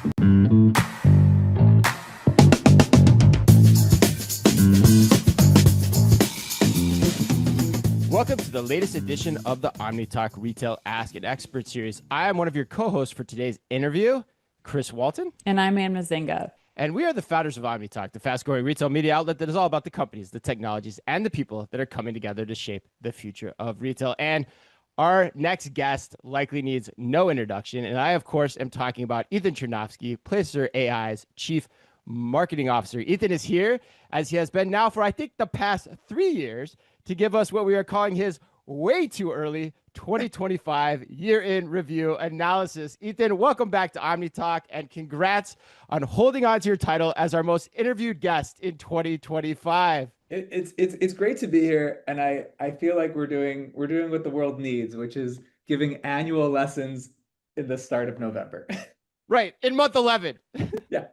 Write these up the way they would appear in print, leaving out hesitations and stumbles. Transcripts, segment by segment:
Welcome to the latest edition of the Omni Talk Retail Ask an Expert series. I am one of your co-hosts for today's interview, Chris Walton. And I'm Ann Mazinga. And we are the founders of Omni Talk, the fast-growing retail media outlet that is all about the companies, the technologies, and the people that are coming together to shape the future of retail. And our next guest likely needs no introduction. And I, of course, am talking about Ethan Chernofsky, Placer.ai's Chief Marketing Officer. Ethan is here, as he has been now for, I think, the past 3 years, to give us what we are calling his way too early 2025 year-in review analysis. Ethan, welcome back to Omni Talk, and congrats on holding on to your title as our most interviewed guest in 2025. It's great to be here, and I feel like we're doing what the world needs, which is giving annual lessons in the start of November. Right, in month 11. Yeah,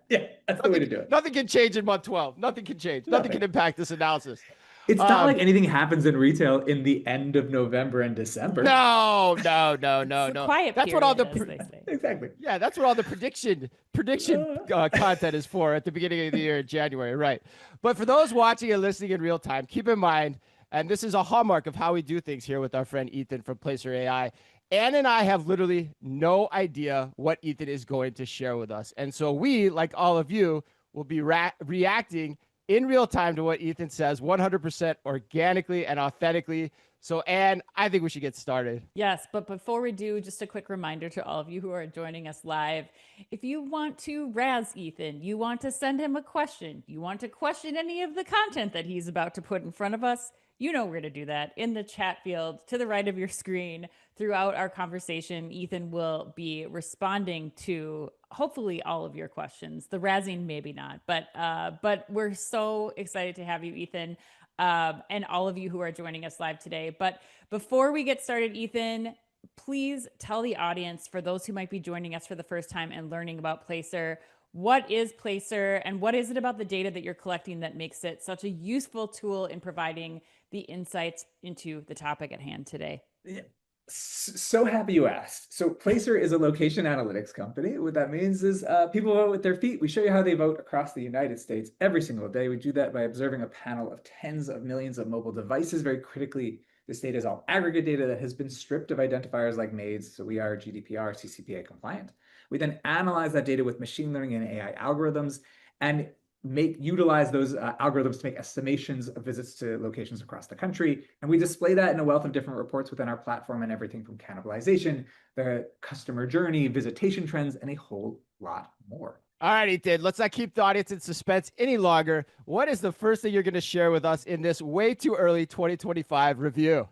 that's the way to do it. Nothing can change in month 12. Nothing can change. Nothing can impact this analysis. It's not like anything happens in retail in the end of November and December. No. Quiet that's period, what all the as they say. Exactly. Yeah, that's what all the prediction content is for at the beginning of the year in January, right? But for those watching and listening in real time, keep in mind, and this is a hallmark of how we do things here with our friend Ethan from Placer.ai. Ann and I have literally no idea what Ethan is going to share with us, and so we, like all of you, will be reacting in real time to what Ethan says, 100% organically and authentically. So, Ann, I think we should get started. Yes, but before we do, just a quick reminder to all of you who are joining us live. If you want to razz Ethan, you want to send him a question, you want to question any of the content that he's about to put in front of us, you know where to do that in the chat field to the right of your screen. Throughout our conversation, Ethan will be responding to hopefully all of your questions. The razzing, maybe not, but we're so excited to have you, Ethan, and all of you who are joining us live today. But before we get started, Ethan, please tell the audience, for those who might be joining us for the first time and learning about Placer, what is Placer and what is it about the data that you're collecting that makes it such a useful tool in providing the insights into the topic at hand today? Yeah. So happy you asked. So Placer is a location analytics company. What that means is people vote with their feet. We show you how they vote across the United States every single day. We do that by observing a panel of tens of millions of mobile devices. Very critically, this data is all aggregate data that has been stripped of identifiers like MAIDs, so we are GDPR, CCPA compliant. We then analyze that data with machine learning and AI algorithms and utilize those algorithms to make estimations of visits to locations across the country. And we display that in a wealth of different reports within our platform, and everything from cannibalization, the customer journey, visitation trends, and a whole lot more. All right, Ethan, let's not keep the audience in suspense any longer. What is the first thing you're going to share with us in this way too early 2025 review?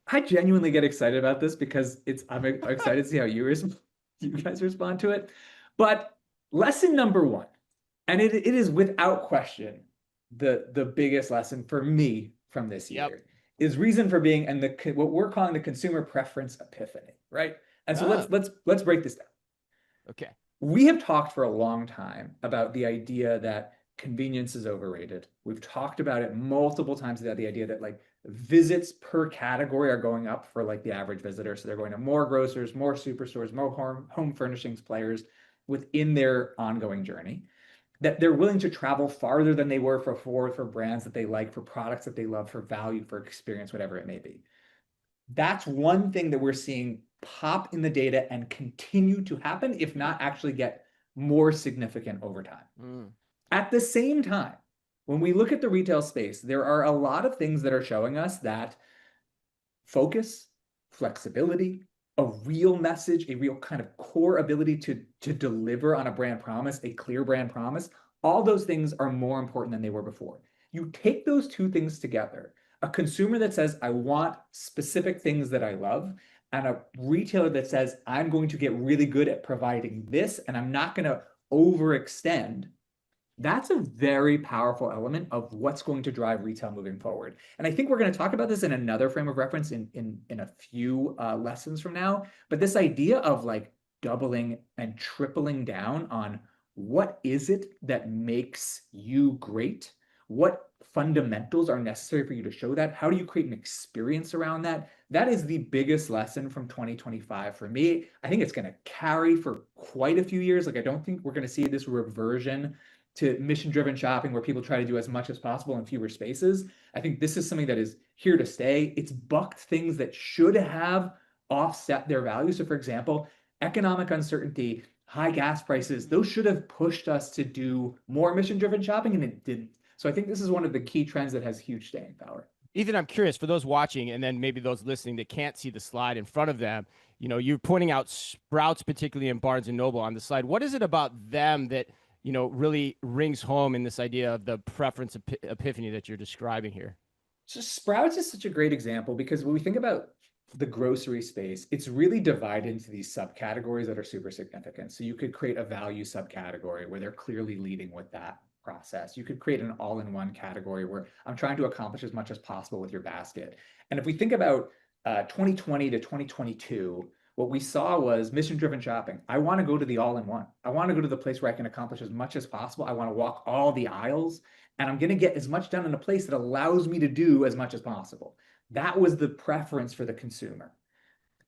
I genuinely get excited about this because I'm excited to see how you guys respond to it. But lesson number one, and it is without question the biggest lesson for me from this year, is reason for being, and what we're calling the consumer preference epiphany, right? And so let's break this down. Okay. We have talked for a long time about the idea that convenience is overrated. We've talked about it multiple times, about the idea that like visits per category are going up for like the average visitor. So they're going to more grocers, more superstores, more home furnishings players within their ongoing journey. That they're willing to travel farther than they were for brands that they like, for products that they love, for value, for experience, whatever it may be. That's one thing that we're seeing pop in the data and continue to happen, if not actually get more significant over time. At the same time, when we look at the retail space, there are a lot of things that are showing us that focus, flexibility, a real message, a real kind of core ability to deliver on a brand promise, a clear brand promise, all those things are more important than they were before. You take those two things together, a consumer that says, I want specific things that I love, and a retailer that says, I'm going to get really good at providing this, and I'm not going to overextend. That's a very powerful element of what's going to drive retail moving forward. And I think we're going to talk about this in another frame of reference in a few lessons from now. But this idea of like doubling and tripling down on what is it that makes you great? what fundamentals are necessary for you to show that? How do you create an experience around that? That is the biggest lesson from 2025 for me. I think it's going to carry for quite a few years. Like, I don't think we're going to see this reversion to mission-driven shopping where people try to do as much as possible in fewer spaces. I think this is something that is here to stay. It's bucked things that should have offset their value. So for example, economic uncertainty, high gas prices, those should have pushed us to do more mission-driven shopping, and it didn't. So I think this is one of the key trends that has huge staying power. Ethan, I'm curious for those watching and then maybe those listening that can't see the slide in front of them. You're pointing out Sprouts, particularly in Barnes and Noble on the slide. What is it about them that, really rings home in this idea of the preference epiphany that you're describing here? So Sprouts is such a great example because when we think about the grocery space, it's really divided into these subcategories that are super significant. So you could create a value subcategory where they're clearly leading with that process. You could create an all-in-one category where I'm trying to accomplish as much as possible with your basket. And if we think about 2020 to 2022, what we saw was mission-driven shopping. I want to go to the all-in-one. I want to go to the place where I can accomplish as much as possible. I want to walk all the aisles, and I'm going to get as much done in a place that allows me to do as much as possible. That was the preference for the consumer.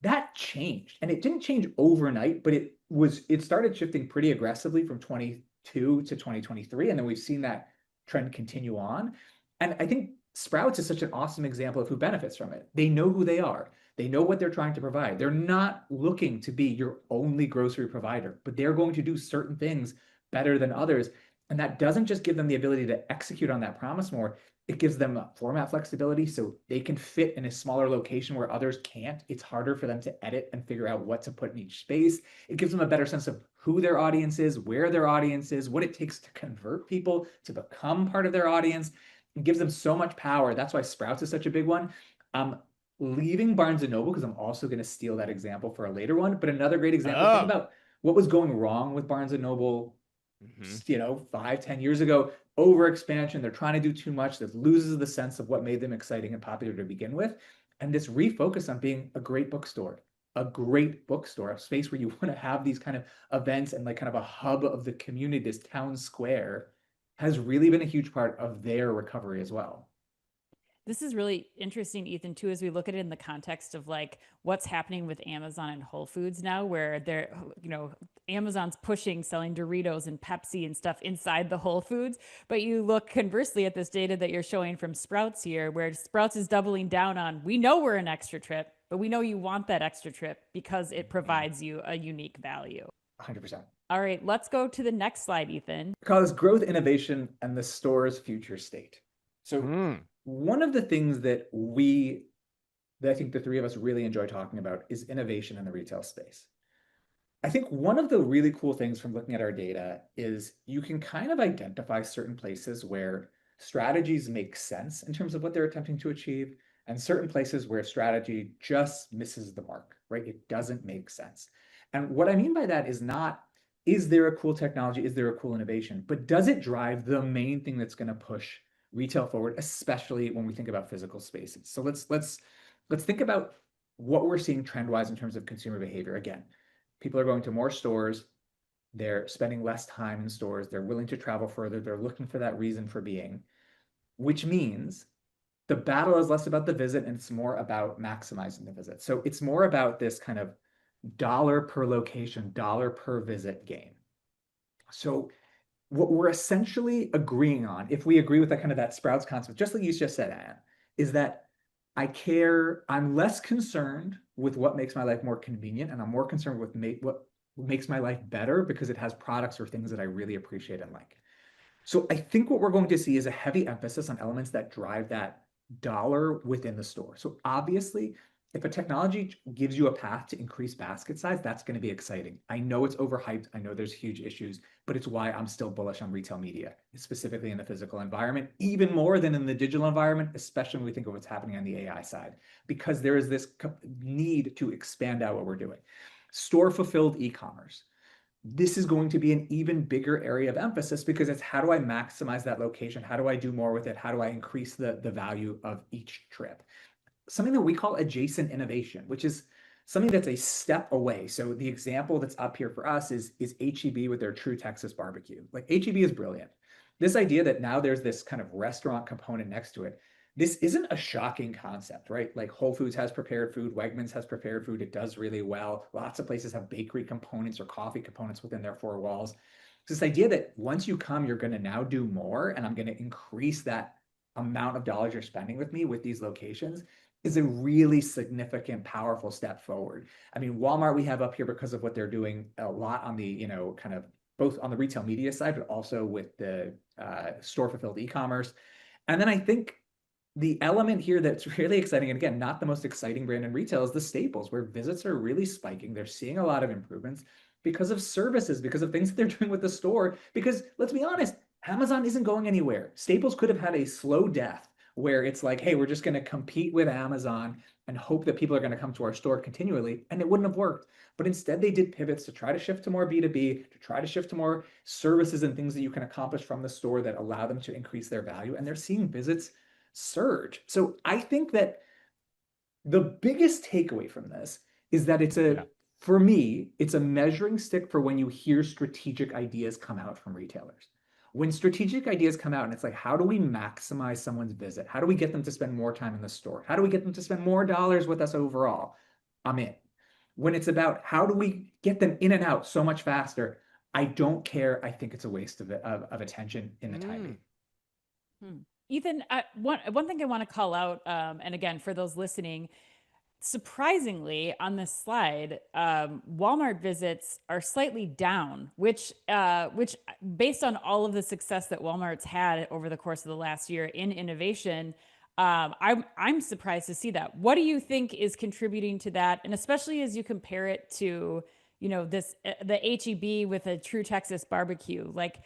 That changed, and it didn't change overnight, but it started shifting pretty aggressively from 22 to 2023, and then we've seen that trend continue on. And I think Sprouts is such an awesome example of who benefits from it. They know who they are. They know what they're trying to provide. They're not looking to be your only grocery provider, but they're going to do certain things better than others. And that doesn't just give them the ability to execute on that promise more. It gives them format flexibility so they can fit in a smaller location where others can't. It's harder for them to edit and figure out what to put in each space. It gives them a better sense of who their audience is, where their audience is, what it takes to convert people to become part of their audience. It gives them so much power. That's why Sprouts is such a big one. Leaving Barnes & Noble, because I'm also going to steal that example for a later one, but another great example, think about what was going wrong with Barnes & Noble 5-10 years ago. Over expansion, they're trying to do too much. That loses the sense of what made them exciting and popular to begin with. And this refocus on being a great bookstore, a space where you want to have these kind of events and like kind of a hub of the community, this town square, has really been a huge part of their recovery as well. This is really interesting, Ethan, too, as we look at it in the context of like what's happening with Amazon and Whole Foods now, where they're, Amazon's pushing selling Doritos and Pepsi and stuff inside the Whole Foods. But you look conversely at this data that you're showing from Sprouts here, where Sprouts is doubling down on, we know we're an extra trip, but we know you want that extra trip because it provides you a unique value. 100%. All right, let's go to the next slide, Ethan. Because growth, innovation, and the store's future state. So one of the things that I think the three of us really enjoy talking about is innovation in the retail space. I think one of the really cool things from looking at our data is you can kind of identify certain places where strategies make sense in terms of what they're attempting to achieve, and certain places where strategy just misses the mark, right? It doesn't make sense. And what I mean by that is not, is there a cool technology? Is there a cool innovation? But does it drive the main thing that's going to push retail forward, especially when we think about physical spaces? So let's think about what we're seeing trend-wise in terms of consumer behavior. Again, people are going to more stores. They're spending less time in stores. They're willing to travel further. They're looking for that reason for being, which means the battle is less about the visit and it's more about maximizing the visit. So it's more about this kind of dollar per location, dollar per visit game. So what we're essentially agreeing on, if we agree with that Sprouts concept, just like you just said, Anne, is that I'm less concerned with what makes my life more convenient, and I'm more concerned with what makes my life better because it has products or things that I really appreciate and like. So I think what we're going to see is a heavy emphasis on elements that drive that dollar within the store. So obviously, if a technology gives you a path to increase basket size, that's going to be exciting. I know it's overhyped. I know there's huge issues, but it's why I'm still bullish on retail media, specifically in the physical environment, even more than in the digital environment, especially when we think of what's happening on the AI side, because there is this need to expand out what we're doing. Store fulfilled e-commerce. This is going to be an even bigger area of emphasis because it's how do I maximize that location? How do I do more with it? How do I increase the value of each trip? Something that we call adjacent innovation, which is something that's a step away. So the example that's up here for us is HEB with their True Texas Barbecue. Like HEB is brilliant. this idea that now there's this kind of restaurant component next to it, this isn't a shocking concept, right? Like Whole Foods has prepared food, Wegmans has prepared food, it does really well. Lots of places have bakery components or coffee components within their four walls. It's this idea that once you come, you're going to now do more, and I'm going to increase that amount of dollars you're spending with me with these locations is a really significant, powerful step forward. I mean, Walmart we have up here because of what they're doing a lot on the, kind of both on the retail media side, but also with the store fulfilled e-commerce. And then I think the element here that's really exciting, and again, not the most exciting brand in retail, is the staples, where visits are really spiking. They're seeing a lot of improvements because of services, because of things that they're doing with the store. Because let's be honest, Amazon isn't going anywhere. Staples could have had a slow death where it's like, hey, we're just going to compete with Amazon and hope that people are going to come to our store continually, and it wouldn't have worked. But instead, they did pivots to try to shift to more B2B, to try to shift to more services and things that you can accomplish from the store that allow them to increase their value. And they're seeing visits surge. So I think that the biggest takeaway from this is that for me, it's a measuring stick for when you hear strategic ideas come out from retailers. When strategic ideas come out and it's like, how do we maximize someone's visit? How do we get them to spend more time in the store? How do we get them to spend more dollars with us overall? I'm in. When it's about how do we get them in and out so much faster, I don't care. I think it's a waste of attention in the timing. Ethan, one thing I want to call out, and again, for those listening, surprisingly on this slide, Walmart visits are slightly down, which based on all of the success that Walmart's had over the course of the last year in innovation, I'm surprised to see that. What do you think is contributing to that? And especially as you compare it to, the HEB with a true Texas barbecue, like,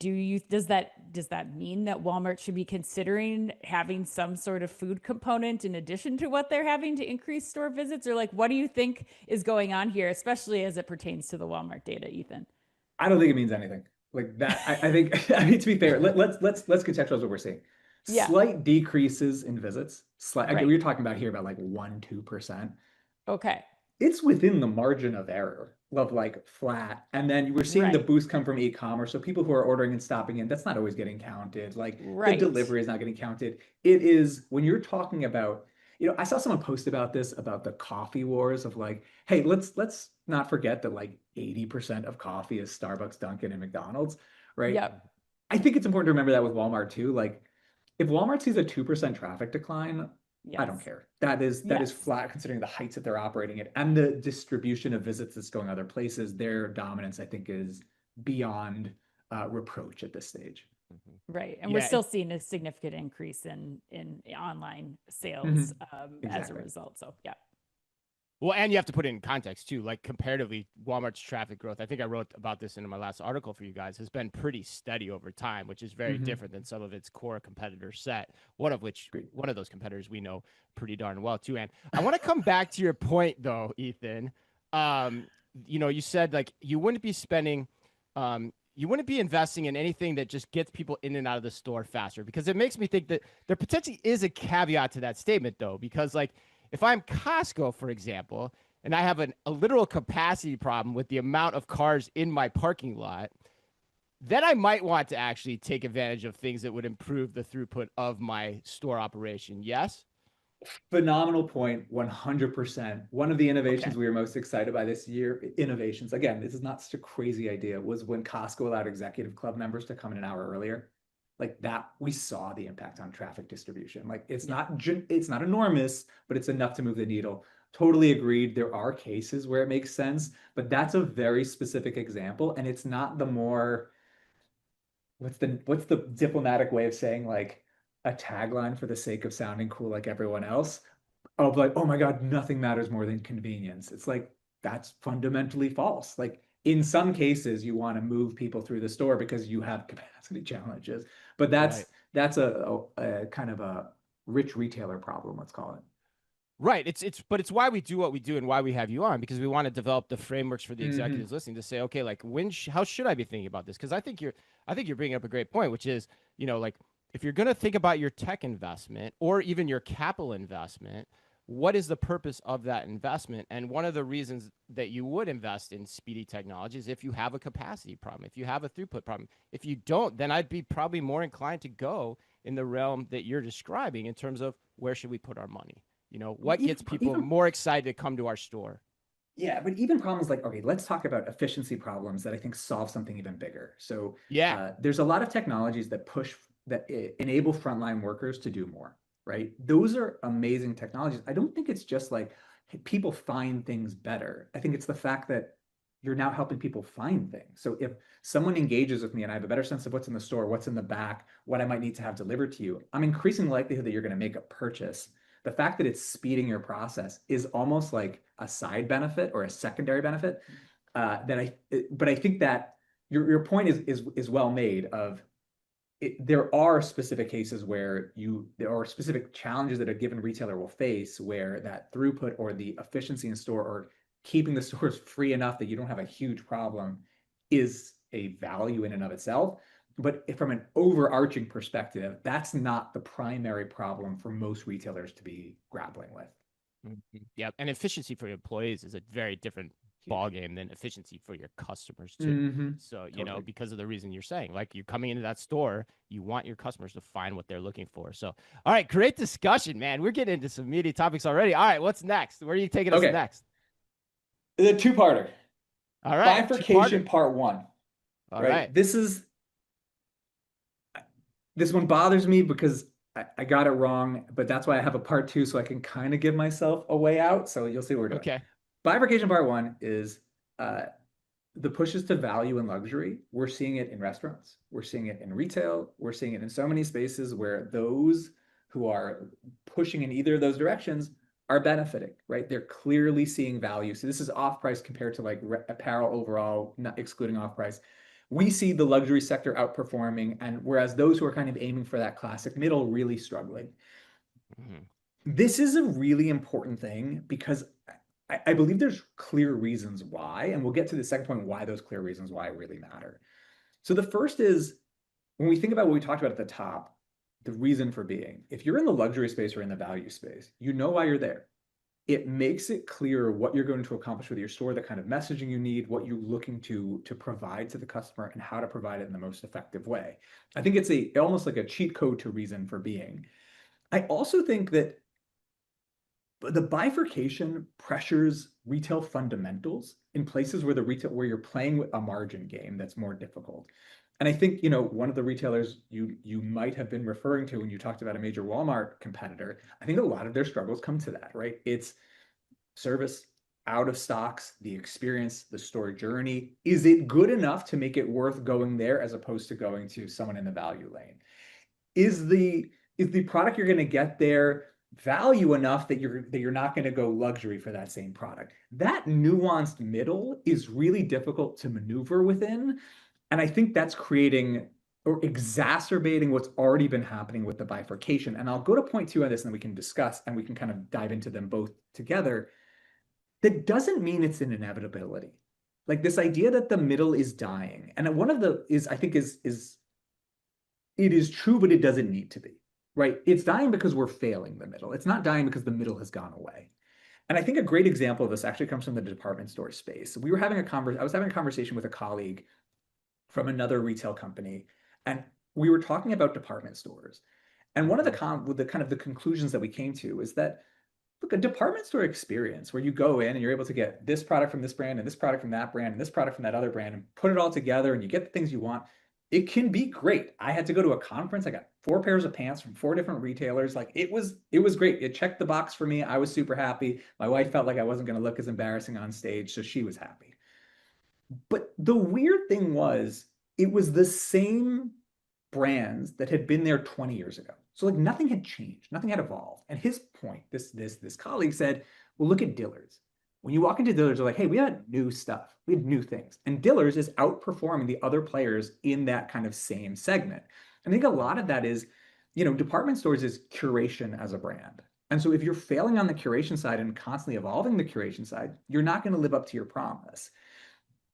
does that mean that Walmart should be considering having some sort of food component in addition to what they're having to increase store visits? Or like, what do you think is going on here, especially as it pertains to the Walmart data, Ethan? I don't think it means anything like that. I think, I mean, to be fair, let's contextualize what we're seeing. Yeah. Slight decreases in visits. Right. We're talking about here about like 1-2%. Okay. It's within the margin of error of like flat. And then we're seeing the boost come from e-commerce. So people who are ordering and stopping in, that's not always getting counted. Like the delivery is not getting counted. It is when you're talking about, I saw someone post about this, about the coffee wars of like, hey, let's not forget that like 80% of coffee is Starbucks, Dunkin', and McDonald's, right? Yep. I think it's important to remember that with Walmart too. Like if Walmart sees a 2% traffic decline, Yes. I don't care. That is flat considering the heights that they're operating at and the distribution of visits that's going other places. Their dominance, I think, is beyond reproach at this stage. Right. And we're still seeing a significant increase in online sales as a result. So, yeah. Well, and you have to put it in context too. Like comparatively, Walmart's traffic growth, I think I wrote about this in my last article for you guys, has been pretty steady over time, which is very different than some of its core competitor set. One of those competitors we know pretty darn well too. And I want to come back to your point though, Ethan. You said like you wouldn't be spending, you wouldn't be investing in anything that just gets people in and out of the store faster, because it makes me think that there potentially is a caveat to that statement though, because like, if I'm Costco, for example, and I have a literal capacity problem with the amount of cars in my parking lot, then I might want to actually take advantage of things that would improve the throughput of my store operation. Yes? Phenomenal point, 100%. One of the innovations we were most excited by this year, innovations, again, this is not such a crazy idea, was when Costco allowed executive club members to come in an hour earlier. Like that, we saw the impact on traffic distribution. Like it's not enormous, but it's enough to move the needle. Totally agreed. There are cases where it makes sense, but that's a very specific example. And it's not the more, what's the diplomatic way of saying like a tagline for the sake of sounding cool like everyone else? Of like, oh my God, nothing matters more than convenience. It's like, that's fundamentally false. Like in some cases, you want to move people through the store because you have capacity challenges, but that's a kind of a rich retailer problem, let's call it. Right. But it's why we do what we do and why we have you on, because we want to develop the frameworks for the executives listening to say, okay, like how should I be thinking about this? Because I think you're bringing up a great point, which is, like if you're going to think about your tech investment or even your capital investment, what is the purpose of that investment? And one of the reasons that you would invest in speedy technology is if you have a capacity problem, if you have a throughput problem. If you don't, then I'd be probably more inclined to go in the realm that you're describing in terms of where should we put our money? You know, what gets people more excited to come to our store? Yeah, but even problems like, okay, let's talk about efficiency problems that I think solve something even bigger. So Yeah. there's a lot of technologies that enable frontline workers to do more, right? Those are amazing technologies. I don't think it's just like people find things better. I think it's the fact that you're now helping people find things. So if someone engages with me and I have a better sense of what's in the store, what's in the back, what I might need to have delivered to you, I'm increasing the likelihood that you're going to make a purchase. The fact that it's speeding your process is almost like a side benefit or a secondary benefit. But I think that your point is well made. There are specific cases where there are specific challenges that a given retailer will face where that throughput or the efficiency in store or keeping the stores free enough that you don't have a huge problem is a value in and of itself. But from an overarching perspective, that's not the primary problem for most retailers to be grappling with. Yeah, and efficiency for your employees is a very different ballgame than efficiency for your customers too. So, you know, because of the reason you're saying, like you're coming into that store, you want your customers to find what they're looking for. So, all right, great discussion, man. We're getting into some meaty topics already. All right, what's next? Where are you taking us next? The two-parter. All right. Bifurcation part one. All right. This one bothers me because I got it wrong, but that's why I have a part two so I can kind of give myself a way out. So you'll see what we're doing. Okay. Bifurcation part one is the pushes to value and luxury. We're seeing it in restaurants. We're seeing it in retail. We're seeing it in so many spaces where those who are pushing in either of those directions are benefiting, right? They're clearly seeing value. So this is off-price compared to like apparel overall, not excluding off-price. We see the luxury sector outperforming, and whereas those who are kind of aiming for that classic middle really struggling. This is a really important thing because I believe there's clear reasons why, and we'll get to the second point, why those clear reasons why really matter. So the first is, when we think about what we talked about at the top, the reason for being, if you're in the luxury space or in the value space, you know why you're there. It makes it clear what you're going to accomplish with your store, the kind of messaging you need, what you're looking to provide to the customer, and how to provide it in the most effective way. I think it's almost like a cheat code to reason for being. I also think that the bifurcation pressures retail fundamentals in places where where you're playing with a margin game that's more difficult. And I think, you know, one of the retailers you might have been referring to when you talked about a major Walmart competitor, I think a lot of their struggles come to that, right? It's service, out of stocks, the experience, the store journey. Is it good enough to make it worth going there as opposed to going to someone in the value lane? Is the product you're going to get there value enough that you're not going to go luxury for that same product? That nuanced middle is really difficult to maneuver within. And I think that's creating or exacerbating what's already been happening with the bifurcation. And I'll go to point two on this and then we can discuss and we can kind of dive into them both together. That doesn't mean it's an inevitability. Like this idea that the middle is dying. And one of the I think it is true, but it doesn't need to be, right? It's dying because we're failing the middle. It's not dying because the middle has gone away. And I think a great example of this actually comes from the department store space. I was having a conversation with a colleague from another retail company, and we were talking about department stores. And one of the conclusions that we came to is that, look, a department store experience where you go in and you're able to get this product from this brand and this product from that brand and this product from that other brand and put it all together and you get the things you want, it can be great. I had to go to a conference. I got 4 pairs of pants from 4 different retailers. Like it was great. It checked the box for me. I was super happy. My wife felt like I wasn't going to look as embarrassing on stage, so she was happy. But the weird thing was, it was the same brands that had been there 20 years ago. So like nothing had changed, nothing had evolved. And his point, this colleague said, well, look at Dillard's. When you walk into Dillard's, they're like, hey, we have new stuff. We have new things. And Dillard's is outperforming the other players in that kind of same segment. I think a lot of that is, you know, department stores is curation as a brand. And so if you're failing on the curation side and constantly evolving the curation side, you're not going to live up to your promise.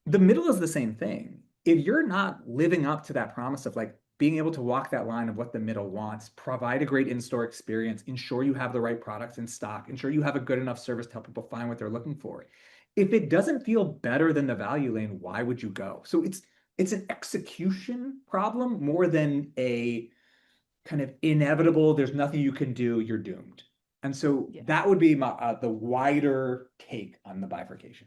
The middle is the same thing. If you're not living up to that promise of like being able to walk that line of what the middle wants, provide a great in-store experience, ensure you have the right products in stock, ensure you have a good enough service to help people find what they're looking for. If it doesn't feel better than the value lane, why would you go? So it's an execution problem more than a kind of inevitable, there's nothing you can do, you're doomed. And so Yeah. that would be my the wider take on the bifurcation.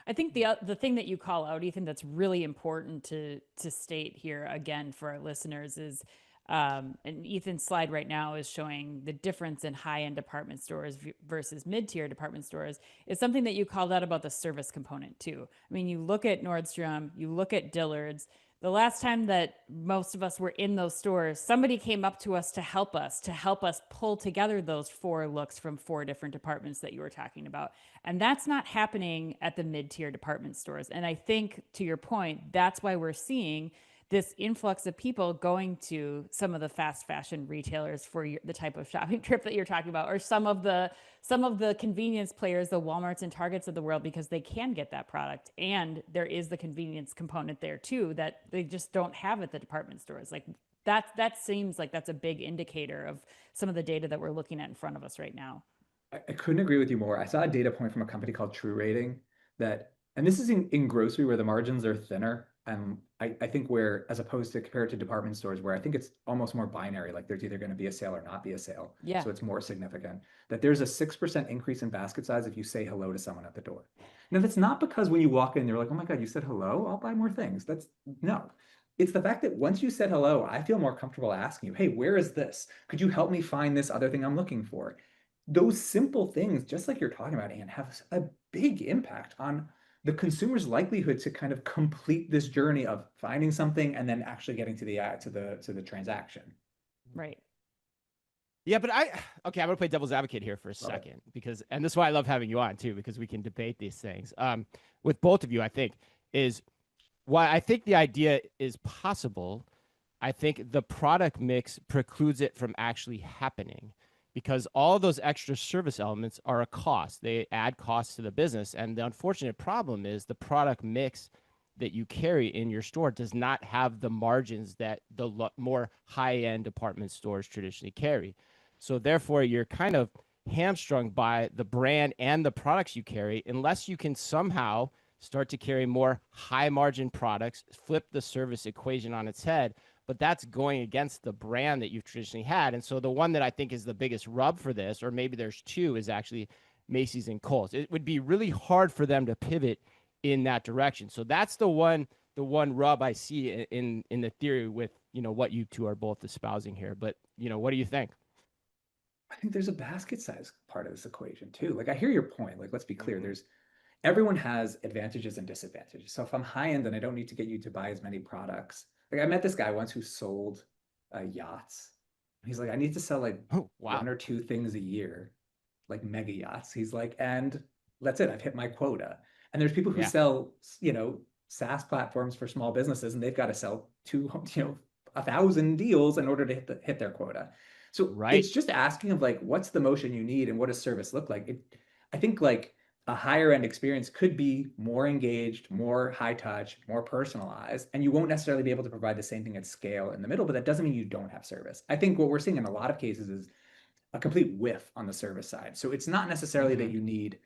I think the thing that you call out, Ethan, that's really important to state here again for our listeners is, and Ethan's slide right now is showing the difference in high-end department stores versus mid-tier department stores, is something that you called out about the service component too. I mean, you look at Nordstrom, you look at Dillard's. The last time that most of us were in those stores, somebody came up to us to help us pull together those 4 looks from 4 different departments that you were talking about. And that's not happening at the mid-tier department stores. And I think, to your point, that's why we're seeing this influx of people going to some of the fast fashion retailers for the type of shopping trip that you're talking about, or some of the convenience players, the Walmarts and Targets of the world, because they can get that product. And there is the convenience component there too, that they just don't have at the department stores. Like that seems like that's a big indicator of some of the data that we're looking at in front of us right now. I couldn't agree with you more. I saw a data point from a company called True Rating that, and this is in grocery where the margins are thinner. And I think where, as opposed to compare it to department stores, where I think it's almost more binary, like there's either going to be a sale or not be a sale. Yeah. So it's more significant that there's a 6% increase in basket size if you say hello to someone at the door. Now, that's not because when you walk in, they're like, oh my God, you said hello, I'll buy more things. That's no. It's the fact that once you said hello, I feel more comfortable asking you, hey, where is this? Could you help me find this other thing I'm looking for? Those simple things, just like you're talking about, Anne, have a big impact on the consumer's likelihood to kind of complete this journey of finding something and then actually getting to the transaction. Right. Yeah, but okay, I'm gonna play devil's advocate here for a second, because, and this is why I love having you on too, because we can debate these things with both of you. I think is why I think the idea is possible. I think the product mix precludes it from actually happening, because all of those extra service elements are a cost. They add costs to the business. And the unfortunate problem is the product mix that you carry in your store does not have the margins that the more high-end department stores traditionally carry. So therefore, you're kind of hamstrung by the brand and the products you carry, unless you can somehow start to carry more high-margin products, flip the service equation on its head. But that's going against the brand that you've traditionally had. And so the one that I think is the biggest rub for this, or maybe there's two, is actually Macy's and Kohl's. It would be really hard for them to pivot in that direction. So that's the one rub I see in the theory with, what you two are both espousing here. But, what do you think? I think there's a basket size part of this equation too. Like I hear your point. Like, let's be clear, everyone has advantages and disadvantages. So if I'm high end, then I don't need to get you to buy as many products. Like I met this guy once who sold yachts. He's like, I need to sell like one or two things a year, like mega yachts. He's like, and that's it. I've hit my quota. And there's people who sell, SaaS platforms for small businesses, and they've got to sell 1,000 deals in order to hit their quota. So it's just asking of like, what's the motion you need and what does service look like? I think like a higher end experience could be more engaged, more high touch, more personalized, and you won't necessarily be able to provide the same thing at scale in the middle, but that doesn't mean you don't have service. I think what we're seeing in a lot of cases is a complete whiff on the service side. So it's not necessarily that you need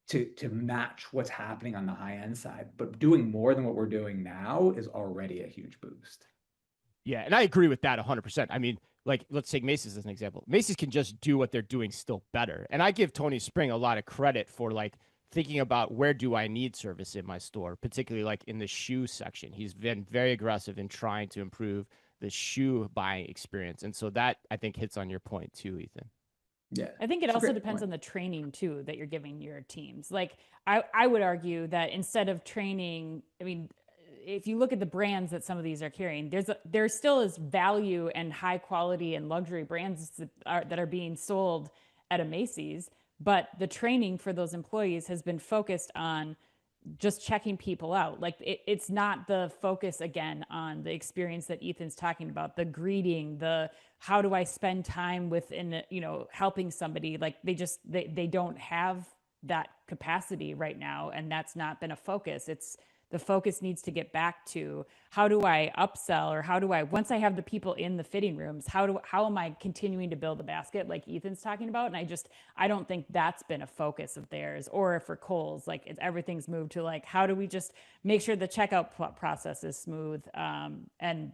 to match what's happening on the high end side, but doing more than what we're doing now is already a huge boost. Yeah, and I agree with that 100%. I mean, like, let's take Macy's as an example. Macy's can just do what they're doing still better. And I give Tony Spring a lot of credit for, like, thinking about where do I need service in my store, particularly, like, in the shoe section. He's been very aggressive in trying to improve the shoe buying experience. And so that, I think, hits on your point, too, Ethan. Yeah. I think it also depends on the training, too, that you're giving your teams. Like, I would argue that instead of training, I mean, if you look at the brands that some of these are carrying, there still is value and high quality and luxury brands that are being sold at a Macy's, but the training for those employees has been focused on just checking people out. Like it's not the focus again on the experience that Ethan's talking about, the greeting, the how do I spend time within, helping somebody. Like they don't have that capacity right now, and that's not been a focus. the focus needs to get back to how do I upsell, or how do I, once I have the people in the fitting rooms, how am I continuing to build the basket like Ethan's talking about? And I don't think that's been a focus of theirs. Or for Kohl's, like everything's moved to like, how do we just make sure the checkout process is smooth? And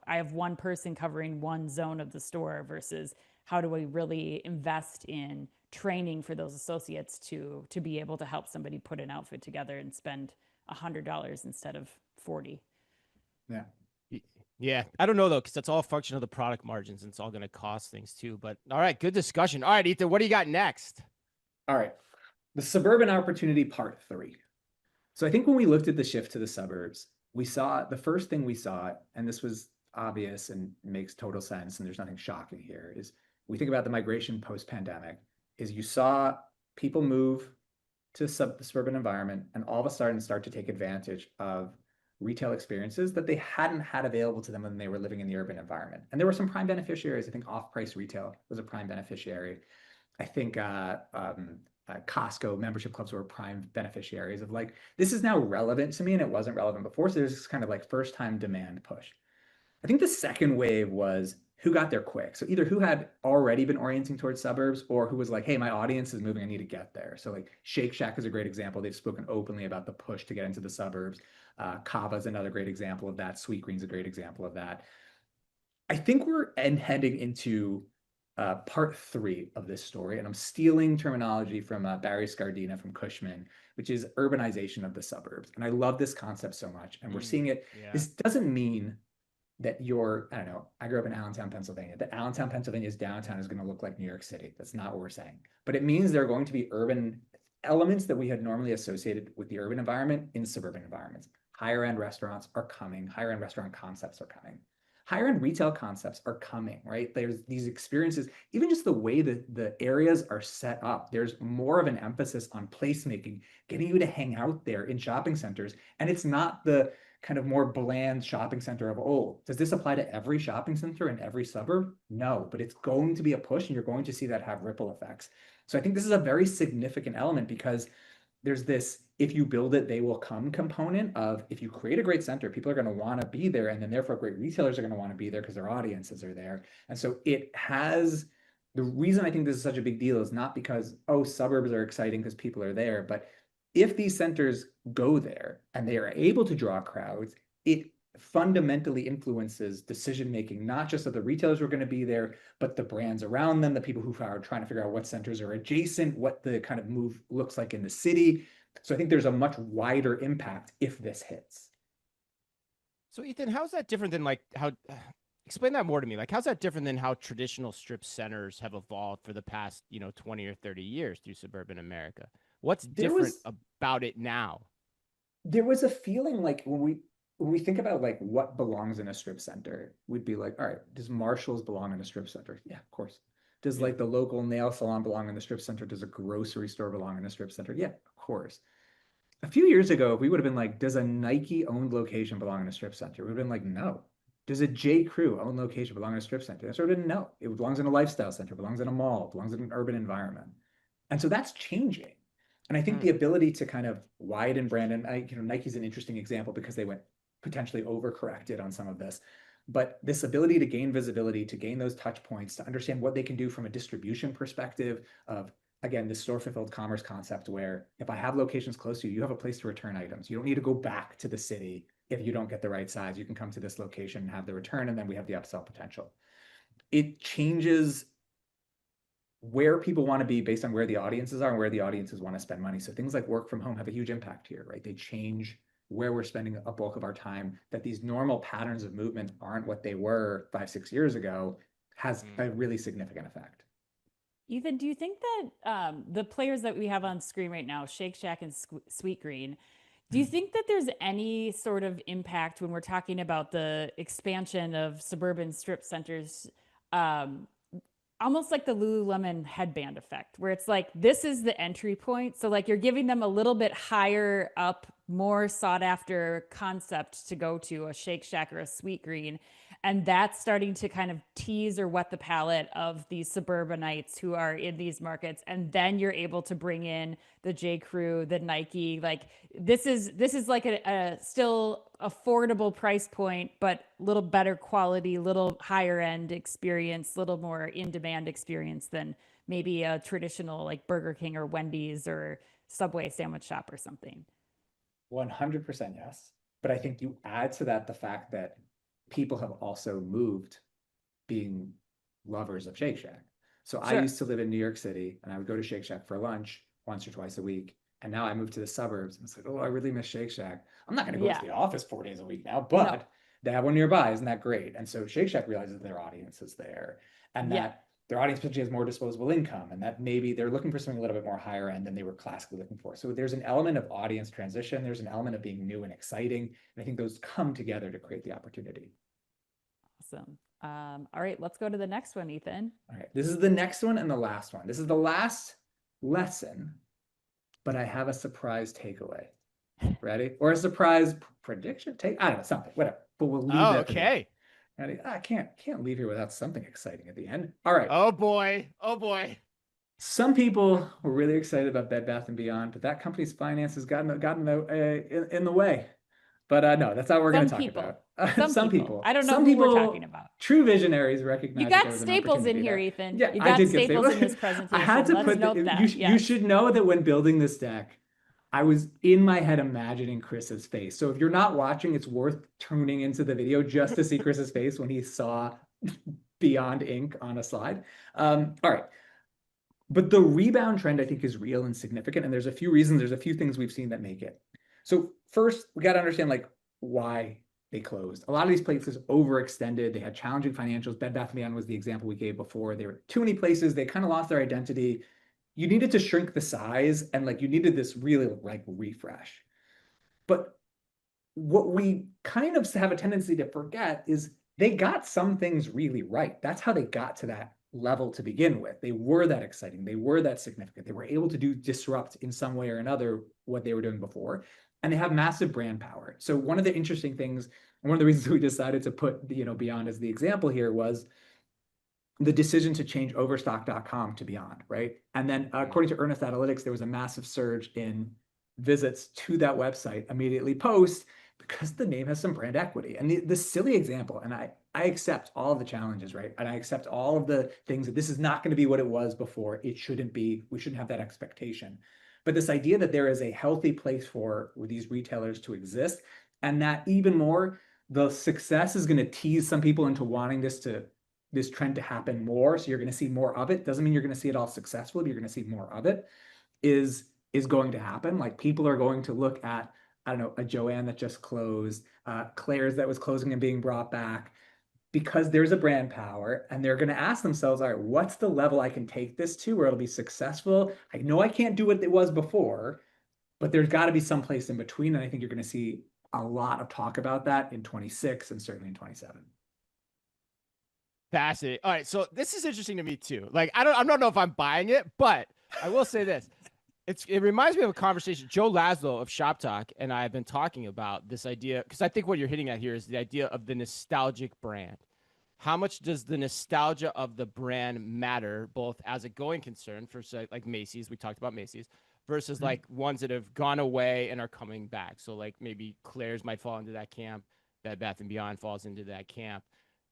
I have one person covering one zone of the store versus how do we really invest in training for those associates to be able to help somebody put an outfit together and spend $100 instead of 40. Yeah. Yeah, I don't know though, because that's all a function of the product margins, and it's all going to cost things too. But all right, good discussion. All right, Ethan, what do you got next? All right, the suburban opportunity part 3. So I think when we looked at the shift to the suburbs, the first thing we saw, and this was obvious and makes total sense, and there's nothing shocking here, is we think about the migration post-pandemic, is you saw people move to the suburban environment and all of a sudden start to take advantage of retail experiences that they hadn't had available to them when they were living in the urban environment. And there were some prime beneficiaries. I think off-price retail was a prime beneficiary. I think Costco membership clubs were prime beneficiaries of like, this is now relevant to me and it wasn't relevant before. So there's this kind of like first time demand push. I think the second wave was who got there quick. So either who had already been orienting towards suburbs or who was like, hey, my audience is moving, I need to get there. So like Shake Shack is a great example. They've spoken openly about the push to get into the suburbs. Kava is another great example of that. Sweet Green's a great example of that. I think we're heading into part 3 of this story, and I'm stealing terminology from Barry Scardina from Cushman, which is urbanization of the suburbs. And I love this concept so much, and we're seeing it. Yeah. This doesn't mean that I don't know, I grew up in Allentown, Pennsylvania, that Allentown, Pennsylvania's downtown is going to look like New York City. That's not what we're saying. But it means there are going to be urban elements that we had normally associated with the urban environment in suburban environments. Higher end restaurants are coming. Higher end restaurant concepts are coming. Higher end retail concepts are coming, right? There's these experiences, even just the way that the areas are set up, there's more of an emphasis on placemaking, getting you to hang out there in shopping centers. And it's not the kind of more bland shopping center of, oh, does this apply to every shopping center in every suburb? No, but it's going to be a push and you're going to see that have ripple effects. So I think this is a very significant element because there's this, if you build it, they will come component of, if you create a great center, people are going to want to be there. And then therefore great retailers are going to want to be there because their audiences are there. And so it has, the reason I think this is such a big deal is not because, oh, suburbs are exciting because people are there, but if these centers go there and they are able to draw crowds, it fundamentally influences decision-making, not just of the retailers who are going to be there, but the brands around them, the people who are trying to figure out what centers are adjacent, what the kind of move looks like in the city. So I think there's a much wider impact if this hits. So Ethan, how's that different than explain that more to me. Like, how's that different than how traditional strip centers have evolved for the past, 20 or 30 years through suburban America? What's different about it now? There was a feeling like when we think about like what belongs in a strip center, we'd be like, all right, does Marshall's belong in a strip center? Yeah, of course. Does like the local nail salon belong in the strip center? Does a grocery store belong in a strip center? Yeah, of course. A few years ago, we would have been like, does a Nike owned location belong in a strip center? We'd have been like, no. Does a J. Crew owned location belong in a strip center? That's sort of no. It belongs in a lifestyle center, belongs in a mall, belongs in an urban environment. And so that's changing. And I think the ability to kind of widen brand, and Nike's an interesting example because they went potentially overcorrected on some of this, but this ability to gain visibility, to gain those touch points, to understand what they can do from a distribution perspective of, again, this store fulfilled commerce concept where if I have locations close to you, you have a place to return items. You don't need to go back to the city if you don't get the right size. You can come to this location and have the return, and then we have the upsell potential. It changes where people want to be based on where the audiences are and where the audiences want to spend money. So things like work from home have a huge impact here, right? They change where we're spending a bulk of our time, that these normal patterns of movement aren't what they were 5-6 years ago has a really significant effect. Ethan, do you think that the players that we have on screen right now, Shake Shack and Sweet Green, do you think that there's any sort of impact when we're talking about the expansion of suburban strip centers, almost like the Lululemon headband effect, where it's like, this is the entry point. So like you're giving them a little bit higher up, more sought after concept to go to, a Shake Shack or a Sweet Green. And that's starting to kind of tease or whet the palate of these suburbanites who are in these markets. And then you're able to bring in the J. Crew, the Nike. Like this is like a still affordable price point, but a little better quality, little higher end experience, little more in demand experience than maybe a traditional like Burger King or Wendy's or Subway sandwich shop or something. 100% yes. But I think you add to that the fact that people have also moved being lovers of Shake Shack. So I used to live in New York City and I would go to Shake Shack for lunch once or twice a week. And now I moved to the suburbs and it's like, oh, I really miss Shake Shack. I'm not going to go to the office 4 days a week now, but they have one nearby. Isn't that great? And so Shake Shack realizes their audience is there and that their audience potentially has more disposable income and that maybe they're looking for something a little bit more higher end than they were classically looking for. So there's an element of audience transition. There's an element of being new and exciting. And I think those come together to create the opportunity. Awesome. All right, let's go to the next one, Ethan. All right, this is the next one and the last one. This is the last lesson, but I have a surprise takeaway. Ready? Or a surprise prediction? I don't know, something, whatever. But we'll leave it. Okay. Ready? I can't leave here without something exciting at the end. All right. Oh boy. Oh boy. Some people were really excited about Bed Bath & Beyond, but that company's finances gotten in the way. But no, that's not what we're going to talk about. Some people. I don't know who we're talking about. True visionaries recognize. You got Staples in here, Ethan. Yeah, you got Staples in this presentation. I had to put that. You should know that when building this deck, I was in my head imagining Chris's face. So if you're not watching, it's worth tuning into the video just to see Chris's face when he saw Beyond Ink on a slide. All right. But the rebound trend, I think, is real and significant. And there's a few reasons. There's a few things we've seen that make it. So first, we got to understand like why they closed. A lot of these places overextended. They had challenging financials. Bed Bath & Beyond was the example we gave before. They were too many places. They kind of lost their identity. You needed to shrink the size and like you needed this really like refresh. But what we kind of have a tendency to forget is they got some things really right. That's how they got to that level to begin with. They were that exciting. They were that significant. They were able to disrupt in some way or another what they were doing before. And they have massive brand power. So one of the interesting things, and one of the reasons we decided to put Beyond as the example here was the decision to change overstock.com to Beyond, right? And then according to Earnest Analytics, there was a massive surge in visits to that website immediately post because the name has some brand equity. And the silly example, and I accept all of the challenges, right? And I accept all of the things that this is not going to be what it was before. It shouldn't be. We shouldn't have that expectation. But this idea that there is a healthy place for these retailers to exist, and that even more, the success is going to tease some people into wanting this trend to happen more. So you're going to see more of it. Doesn't mean you're going to see it all successful, but you're going to see more of it is going to happen. Like people are going to look at, I don't know, a Joanne that just closed, Claire's that was closing and being brought back, because there's a brand power, and they're going to ask themselves, all right, what's the level I can take this to where it'll be successful? I know I can't do what it was before, but there's got to be some place in between. And I think you're going to see a lot of talk about that in 26 and certainly in 27. Fascinating. All right. So this is interesting to me too. Like, I don't know if I'm buying it, but I will say this. It reminds me of a conversation Joe Laszlo of Shop Talk and I have been talking about this idea, because I think what you're hitting at here is the idea of the nostalgic brand. How much does the nostalgia of the brand matter, both as a going concern for like Macy's, we talked about Macy's, versus like ones that have gone away and are coming back. So like maybe Claire's might fall into that camp, Bed Bath & Beyond falls into that camp.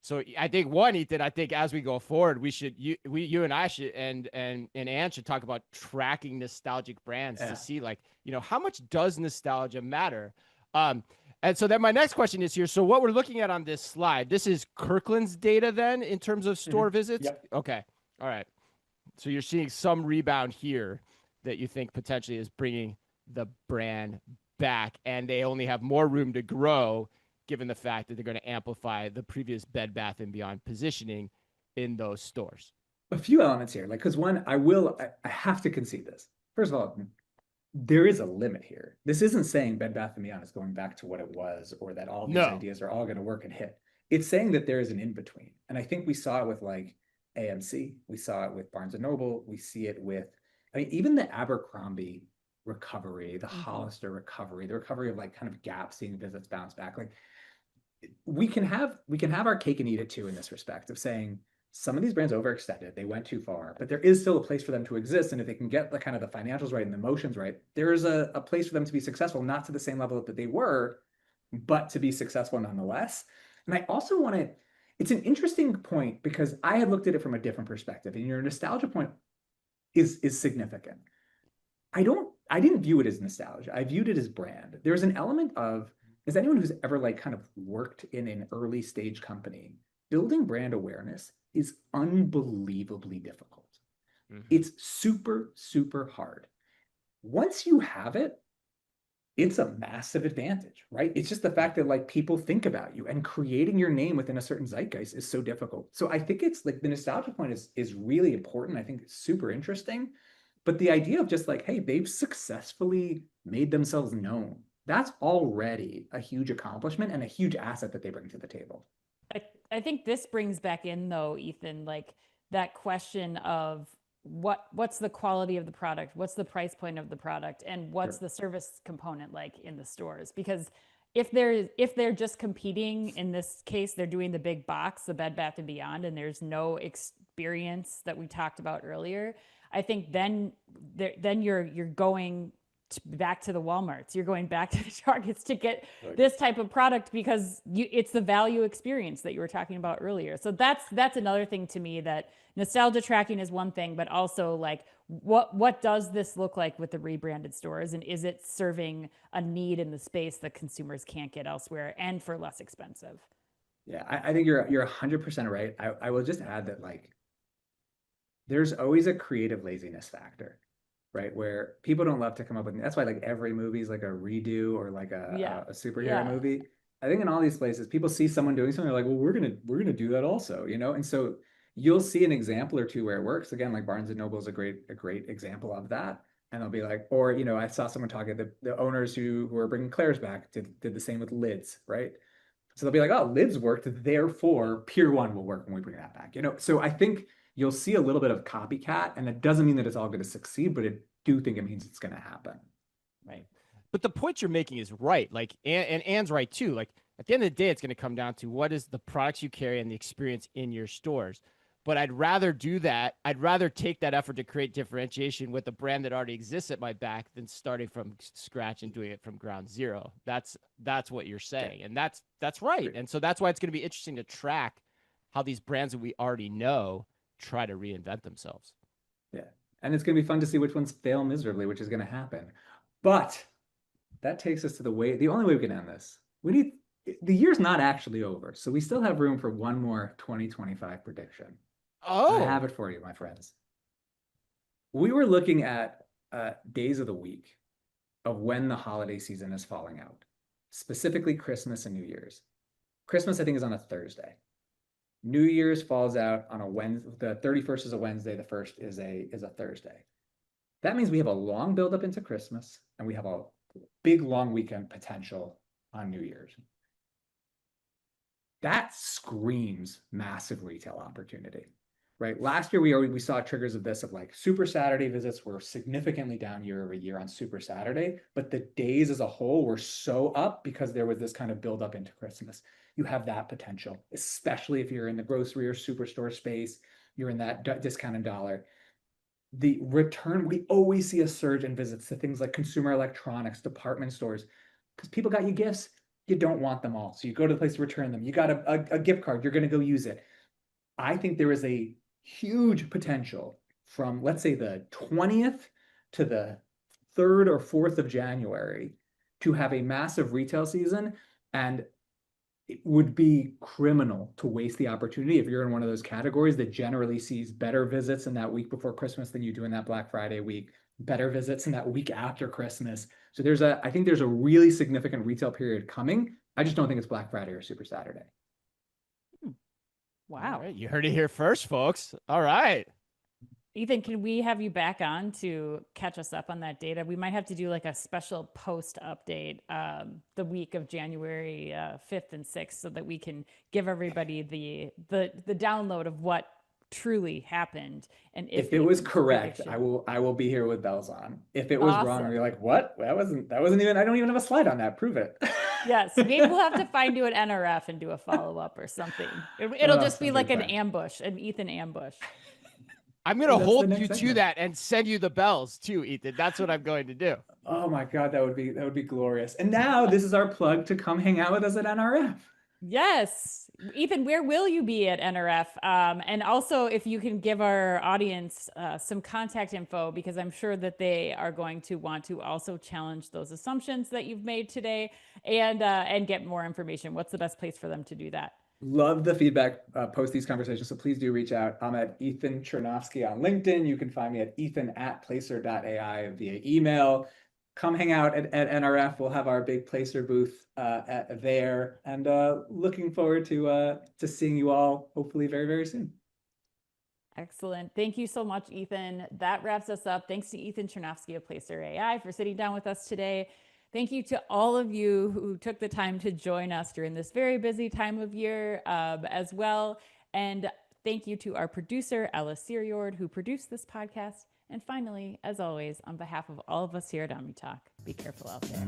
So I think Ethan, I think as we go forward, we should, you and I should, and Anne should talk about tracking nostalgic brands to see like, how much does nostalgia matter? And so then my next question is here. So what we're looking at on this slide, this is Kirkland's data then in terms of store visits. Yep. Okay. All right. So you're seeing some rebound here that you think potentially is bringing the brand back, and they only have more room to grow given the fact that they're going to amplify the previous Bed Bath & Beyond positioning in those stores. A few elements here, like, because one, I have to concede this. First of all, there is a limit here. This isn't saying Bed Bath & Beyond is going back to what it was, or that all these ideas are all going to work and hit. It's saying that there is an in-between. And I think we saw it with like AMC. We saw it with Barnes & Noble. We see it with, even the Abercrombie recovery, the Hollister recovery, the recovery of like kind of Gap seeing visits bounce back. Like, we can have our cake and eat it too in this respect of saying some of these brands overextended, they went too far, but there is still a place for them to exist. And if they can get the kind of the financials right and the emotions right, there is a place for them to be successful, not to the same level that they were, but to be successful nonetheless. And I also want to, it's an interesting point because I had looked at it from a different perspective, and your nostalgia point is significant. I didn't view it as nostalgia. I viewed it as brand. There's an element of, as anyone who's ever like kind of worked in an early stage company, building brand awareness is unbelievably difficult. It's super, super hard. Once you have it, it's a massive advantage, right? It's just the fact that like people think about you, and creating your name within a certain zeitgeist is so difficult. So I think it's like the nostalgia point is really important. I think it's super interesting. But the idea of just like, hey, they've successfully made themselves known. That's already a huge accomplishment and a huge asset that they bring to the table. I think this brings back in though, Ethan, like that question of what's the quality of the product, what's the price point of the product, and what's the service component like in the stores. Because if they're just competing, in this case, they're doing the big box, the Bed Bath and Beyond, and there's no experience that we talked about earlier, I think then you're going back to the Walmarts, you're going back to the Targets to get this type of product because it's the value experience that you were talking about earlier. So that's another thing to me, that nostalgia tracking is one thing, but also like what does this look like with the rebranded stores, and is it serving a need in the space that consumers can't get elsewhere and for less expensive? Yeah, I think you're 100% right. I will just add that like there's always a creative laziness factor, right? Where people don't love to come up with, that's why like every movie is like a redo or like a superhero movie. I think in all these places, people see someone doing something, they're like, well, we're gonna do that also, you know? And so you'll see an example or two where it works. Again, like Barnes and Noble is a great example of that. And they'll be like, or you know, I saw someone talking, the owners who are bringing Claire's back did the same with lids, right? So they'll be like, oh, lids worked, therefore Pier 1 will work when we bring that back, you know? So I think you'll see a little bit of copycat, and it doesn't mean that it's all going to succeed, but I do think it means it's going to happen. Right. But the point you're making is right. Like, and Anne's right too. Like, at the end of the day, it's going to come down to what is the products you carry and the experience in your stores. But I'd rather do that. I'd rather take that effort to create differentiation with a brand that already exists at my back than starting from scratch and doing it from ground zero. That's what you're saying, and that's right. And so that's why it's going to be interesting to track how these brands that we already know try to reinvent themselves. Yeah. And it's going to be fun to see which ones fail miserably, which is going to happen. But that takes us to the only way we can end this. The year's not actually over. So we still have room for one more 2025 prediction. Oh, I have it for you, my friends. We were looking at days of the week of when the holiday season is falling out, specifically Christmas and New Year's. Christmas, I think, is on a Thursday. New Year's falls out on a Wednesday. The 31st is a Wednesday. The 1st is a Thursday. That means we have a long buildup into Christmas, and we have a big long weekend potential on New Year's. That screams massive retail opportunity, right? Last year we saw triggers of this, of like Super Saturday visits were significantly down year over year on Super Saturday, but the days as a whole were so up because there was this kind of buildup into Christmas. You have that potential, especially if you're in the grocery or superstore space, you're in that discounted dollar. The return, we always see a surge in visits to things like consumer electronics, department stores, because people got you gifts. You don't want them all. So you go to the place to return them. You got a gift card, you're going to go use it. I think there is a huge potential from, let's say, the 20th to the 3rd or 4th of January to have a massive retail season. And it would be criminal to waste the opportunity if you're in one of those categories that generally sees better visits in that week before Christmas than you do in that Black Friday week, better visits in that week after Christmas. So I think there's a really significant retail period coming. I just don't think it's Black Friday or Super Saturday. Wow. Right, you heard it here first, folks. All right. Ethan, can we have you back on to catch us up on that data? We might have to do like a special post update the week of January 5th and 6th so that we can give everybody the download of what truly happened. And if it was correct, I will be here with bells on. If it was wrong, you're like, what? That wasn't even, I don't even have a slide on that. Prove it. Yes, maybe we'll have to find you at NRF and do a follow-up or something. It'll just be like an ambush, an Ethan ambush. I'm going to That's the hold next you to segment. that and send you the bells too, Ethan. That's what I'm going to do. Oh my God, that would be glorious. And now this is our plug to come hang out with us at NRF. Yes. Ethan, where will you be at NRF? And also, if you can give our audience some contact info, because I'm sure that they are going to want to also challenge those assumptions that you've made today and get more information. What's the best place for them to do that? Love the feedback post these conversations, so please do reach out. I'm at Ethan Chernofsky on LinkedIn. You can find me at ethan@placer.ai via email. Come hang out at NRF. We'll have our big Placer booth there, and looking forward to seeing you all hopefully very, very soon. Excellent. Thank you so much, Ethan. That wraps us up. Thanks to Ethan Chernofsky of Placer.ai for sitting down with us today. Thank you to all of you who took the time to join us during this very busy time of year as well. And thank you to our producer, Ella Siriord, who produced this podcast. And finally, as always, on behalf of all of us here at Omni Talk, be careful out there.